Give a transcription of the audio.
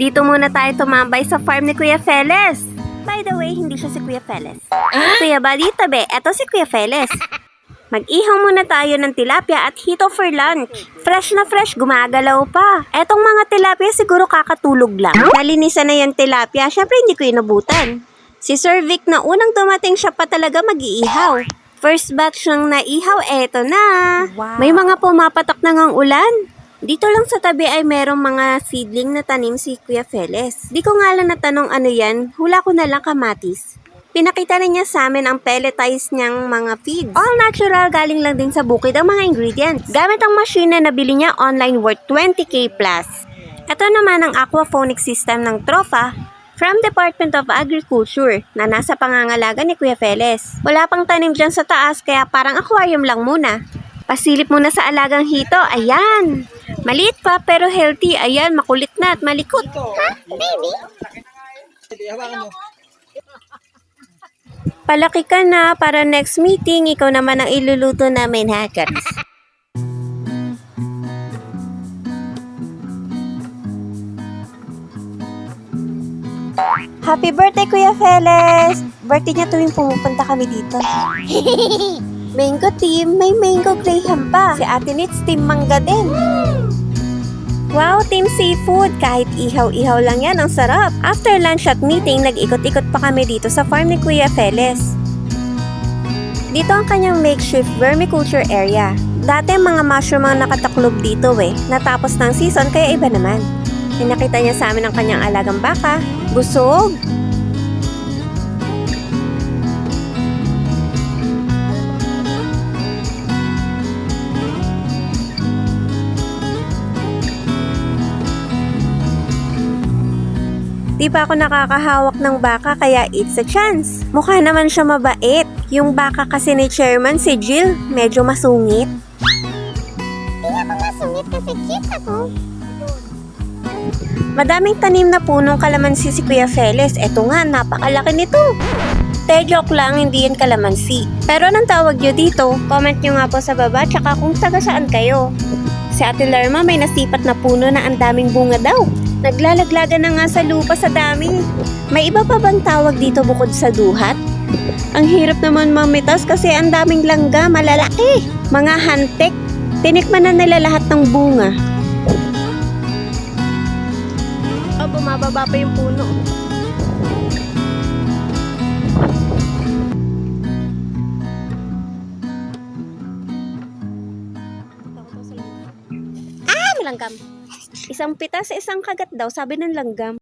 Dito muna tayo tumambay sa farm ni Kuya Feles. By the way, hindi siya si Kuya Feles. Kuya Buddy, tabi, eto si Kuya Feles. Mag-ihaw muna tayo ng tilapia at hito for lunch. Fresh na fresh, gumagalaw pa. Etong mga tilapia siguro kakatulog lang. Nalinisan na yung tilapia, syempre hindi ko inabutan. Si Sir Vic na unang dumating siya pa talaga mag-iihaw. First batch ng naihaw, eto na. Wow. May mga pumapatak na ngang ulan. Dito lang sa tabi ay merong mga seedling na tanim si Kuya Feles. Di ko nga lang natanong ano yan, hula ko na lang kamatis. Pinakita na niya sa amin ang pelletized niyang mga feeds. All natural, galing lang din sa bukid ang mga ingredients. Gamit ang machine na nabili niya online worth 20k plus. Ito naman ang aquaponic system ng Trofa from Department of Agriculture na nasa pangangalaga ni Kuya Feles. Wala pang tanim dyan sa taas kaya parang aquarium lang muna. Pasilip muna sa alagang hito, ayan. Maliit pa pero healthy, ayan, makulit na at malikot. Ha, baby? Palaki ka na para next meeting, ikaw naman ang iluluto namin, hackers. Happy birthday, Kuya Feles! Birthday niya tuwing pumupunta kami dito. Mango team, may mango graham pa. Si Ate Nits, team mangga din. Wow, team seafood. Kahit ihaw-ihaw lang yan, ang sarap. After lunch at meeting, nag-ikot-ikot pa kami dito sa farm ni Kuya Feles. Dito ang kanyang makeshift vermiculture area. Dati mga mushroom ang nakataklob dito Natapos ng season, kaya iba naman. Pinakita niya sa amin ang kanyang alagang baka. Busog! Di pa ako nakakahawak ng baka kaya it's a chance. Mukha naman siya mabait. Yung baka kasi ni Chairman si Jill, medyo masungit. Hindi ako masungit kasi cute ako. Madaming tanim na punong kalamansi si Kuya Feles. Eto nga, napakalaki nito. Joke lang, hindi yan kalamansi. Pero anong tawag nyo dito? Comment nyo nga po sa baba, tsaka kung taga saan kayo. Si Ate Lerma may nasipat na puno na ang daming bunga daw. Naglalaglagan na nga sa lupa sa dami. May iba pa bang tawag dito bukod sa duhat? Ang hirap naman mamitas kasi ang daming langga, malalaki. Mga hantik. Tinikman na nila lahat ng bunga. Oh, bumababa pa yung puno. Ah, may langgam. Isang pitas, isang kagat daw, sabi ng langgam.